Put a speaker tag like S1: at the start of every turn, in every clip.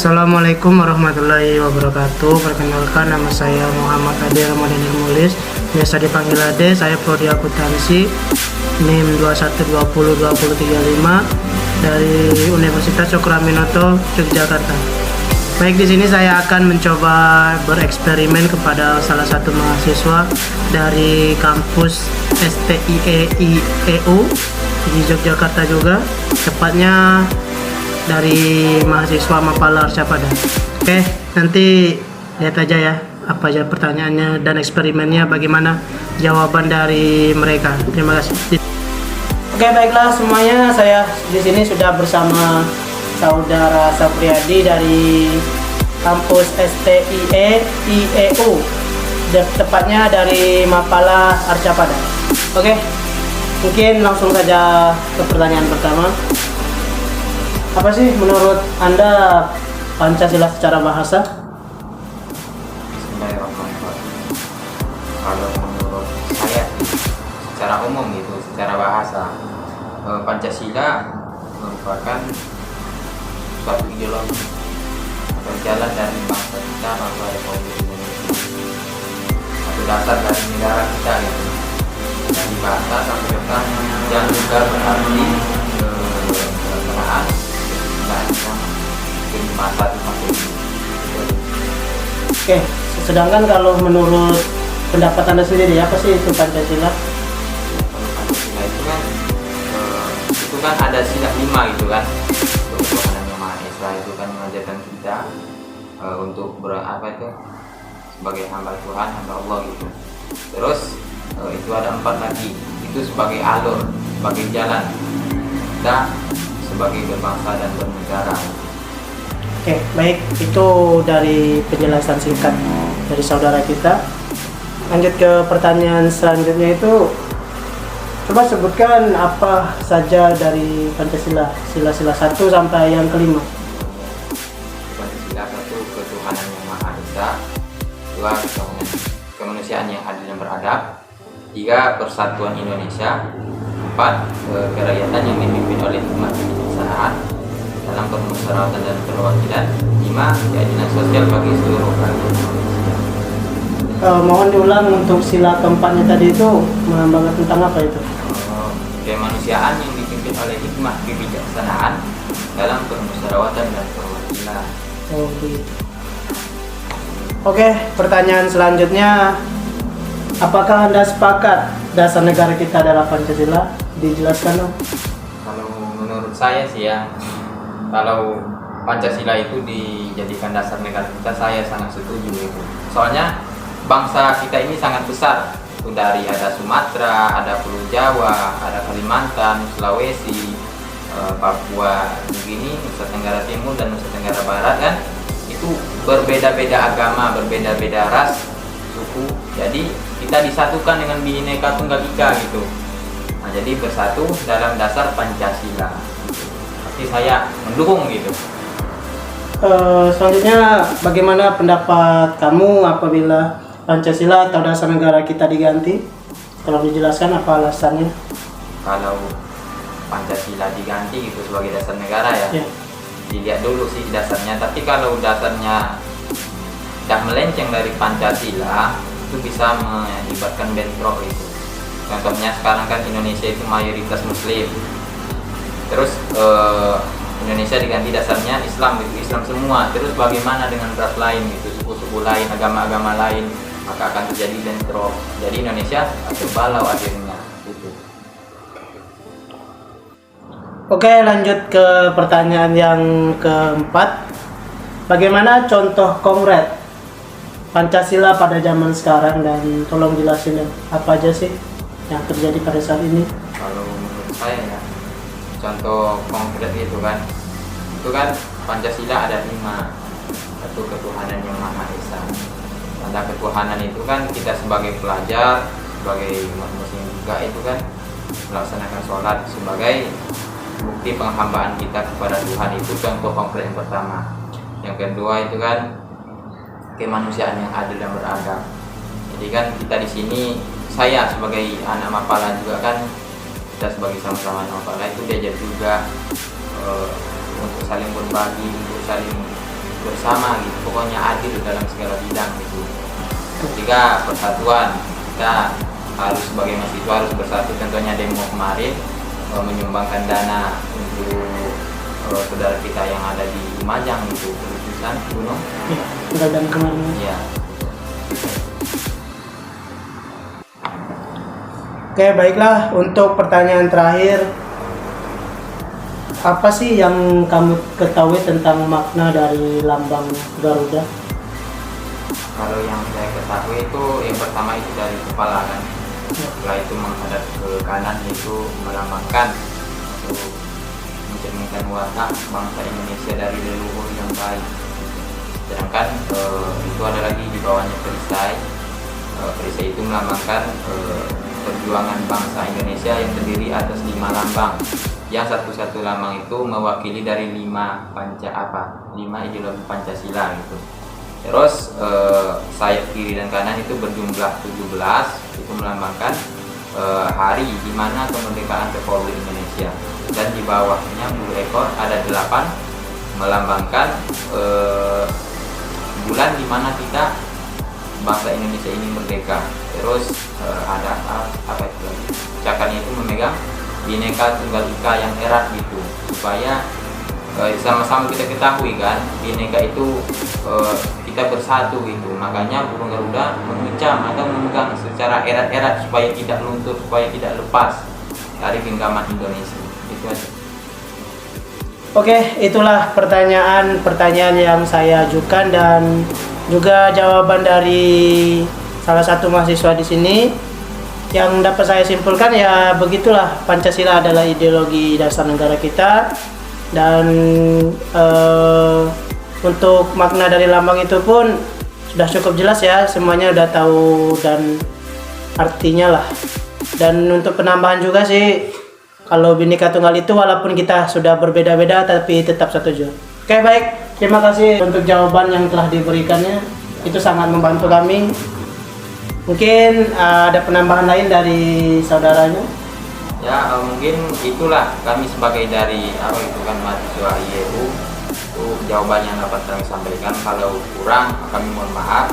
S1: Assalamualaikum warahmatullahi wabarakatuh. Perkenalkan, nama saya Muhammad Ade Ramadhani Mulis, biasa dipanggil Ade. Saya prodi akuntansi NIM 21202035 dari Universitas Cokroaminoto, Yogyakarta. Baik, di sini saya akan mencoba bereksperimen kepada salah satu mahasiswa dari kampus STIEIEU di Yogyakarta juga, tepatnya dari mahasiswa Mapala Arcapada. Oke, nanti lihat aja ya apa aja pertanyaannya dan eksperimennya, bagaimana jawaban dari mereka. Terima kasih. Oke, baiklah semuanya, saya di sini sudah bersama saudara Sapriyadi dari kampus STIEIEU, tepatnya dari Mapala Arcapada. Oke, mungkin langsung saja ke pertanyaan pertama. Apa sih menurut Anda Pancasila secara bahasa?
S2: Bismillahirrahmanirrahim. Kalau menurut saya secara umum gitu, secara bahasa, Pancasila merupakan suatu ideologi atau jalan dari bangsa kita, bangsa Republik Indonesia, atau dasar dari negara kita gitu. Dari bahasa sampai kata yang juga berarti kebersamaan, masa itu.
S1: Oke, sedangkan kalau menurut pendapat Anda sendiri, apa sih itu Pancasila?
S2: Kalau Pancasila itu kan ada sila 5 gitu kan. Tuhan Yang Maha Esa itu kan mengajarkan kita untuk berapa itu sebagai hamba Tuhan, hamba Allah gitu. Terus itu ada 4 lagi, itu sebagai alur, sebagai jalan kita sebagai berbangsa dan bernegara.
S1: Oke, baik, itu dari penjelasan singkat dari saudara kita. Lanjut ke pertanyaan selanjutnya, itu coba sebutkan apa saja dari Pancasila, sila-sila 1 sampai yang kelima.
S2: Pancasila 1, ketuhanan yang Maha Esa. 2, kemanusiaan yang adil dan beradab. 3, persatuan Indonesia. 4, kerakyatan yang dipimpin oleh hikmat kebijaksanaan dalam permusyawaratan dan perwakilan. 5, keadilan sosial bagi seluruh rakyat Indonesia.
S1: Mohon diulang untuk sila keempatnya tadi, itu melambangkan tentang apa itu?
S2: Kemanusiaan yang dipimpin oleh hikmah kebijaksanaan dalam permusyawaratan dan perwakilan.
S1: Oh, begitu. Oke, pertanyaan selanjutnya, apakah Anda sepakat dasar negara kita adalah Pancasila? Dijelaskan dong.
S2: Kalau menurut saya sih ya, kalau Pancasila itu dijadikan dasar negara kita, saya sangat setuju itu. Soalnya bangsa kita ini sangat besar. Dari ada Sumatera, ada Pulau Jawa, ada Kalimantan, Sulawesi, Papua, Nugini, Nusa Tenggara Timur dan Nusa Tenggara Barat kan. Itu berbeda-beda agama, berbeda-beda ras, suku. Jadi kita disatukan dengan Bhinneka Tunggal Ika gitu. Nah, jadi bersatu dalam dasar Pancasila. Pasti saya mendukung gitu.
S1: Selanjutnya, bagaimana pendapat kamu apabila Pancasila atau dasar negara kita diganti? Kalau dijelaskan apa alasannya?
S2: Kalau Pancasila diganti gitu sebagai dasar negara ya, dilihat dulu sih dasarnya. Tapi kalau dasarnya sudah melenceng dari Pancasila, itu bisa mengakibatkan bentrok itu. Contohnya sekarang kan Indonesia itu mayoritas Muslim. Terus Indonesia diganti dasarnya Islam gitu, Islam semua. Terus bagaimana dengan ras lain gitu, suku-suku lain, agama-agama lain, maka akan terjadi bentrok. Jadi Indonesia terbalau akhirnya gitu.
S1: Oke, lanjut ke pertanyaan yang keempat. Bagaimana contoh konkret Pancasila pada zaman sekarang, dan tolong jelasin dong, apa aja sih yang terjadi pada saat ini?
S2: Kalau menurut saya ya, contoh konkret itu kan Pancasila ada 5. Satu, ketuhanan yang Maha Esa. Tanda ketuhanan itu kan kita sebagai pelajar, sebagai umat muslim juga itu kan melaksanakan sholat sebagai bukti penghambaan kita kepada Tuhan. Itu contoh konkret yang pertama. Yang kedua itu kan kemanusiaan yang adil dan beradab. Jadi kan kita di sini, saya sebagai anak Mapala juga kan, kita sebagai sama-sama anak Mapala itu diajar juga untuk saling berbagi, untuk saling bersama gitu, pokoknya adil dalam segala bidang gitu. Ketiga, persatuan. Kita harus sebagai mahasiswa harus bersatu. Contohnya demo kemarin menyumbangkan dana untuk saudara kita yang ada di Lumajang gitu, letusan gunung.
S1: Iya, dan kemarin.
S2: Iya.
S1: Oke, baiklah, untuk pertanyaan terakhir, apa sih yang kamu ketahui tentang makna dari lambang Garuda?
S2: Kalau yang saya ketahui itu yang pertama itu dari kepala kan. Setelah itu menghadap ke kanan itu melambangkan untuk mencerminkan warna bangsa Indonesia dari leluhur yang baik. Sedangkan itu ada lagi di bawahnya perisai. Perisai itu melambangkan perjuangan bangsa Indonesia yang terdiri atas 5 lambang. Yang satu-satu lambang itu mewakili dari 5 ideologi Pancasila gitu. Terus sayap kiri dan kanan itu berjumlah 17, itu melambangkan hari di mana kemerdekaan Republik Indonesia. Dan di bawahnya 10 ekor ada 8 melambangkan bulan di mana kita bangsa Indonesia ini merdeka. Terus ada apa itu lagi? Cakarnya itu memegang Bhinneka Tunggal Ika yang erat gitu, supaya sama-sama kita ketahui kan, Bhinneka itu kita bersatu gitu. Makanya burung Garuda menguncang atau memegang secara erat-erat supaya tidak luntur, supaya tidak lepas dari genggaman Indonesia. Itu aja.
S1: Oke, itulah pertanyaan yang saya ajukan dan juga jawaban dari salah satu mahasiswa di sini. Yang dapat saya simpulkan ya begitulah, Pancasila adalah ideologi dasar negara kita, dan untuk makna dari lambang itu pun sudah cukup jelas ya, semuanya udah tahu dan artinya lah. Dan untuk penambahan juga sih, kalau Bhinneka Tunggal itu walaupun kita sudah berbeda-beda tapi tetap satu tujuan. Oke, baik, terima kasih untuk jawaban yang telah diberikannya, itu sangat membantu kami. Mungkin ada penambahan lain dari saudaranya?
S2: Ya mungkin itulah kami sebagai dari mahasiswa IEU, itu jawaban yang dapat kami sampaikan. Kalau kurang kami mohon maaf.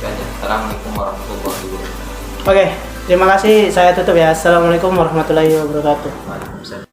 S2: Dan assalamualaikum warahmatullahi wabarakatuh.
S1: Oke, terima kasih, saya tutup ya. Assalamualaikum warahmatullahi wabarakatuh.
S2: Waalaikumsalam.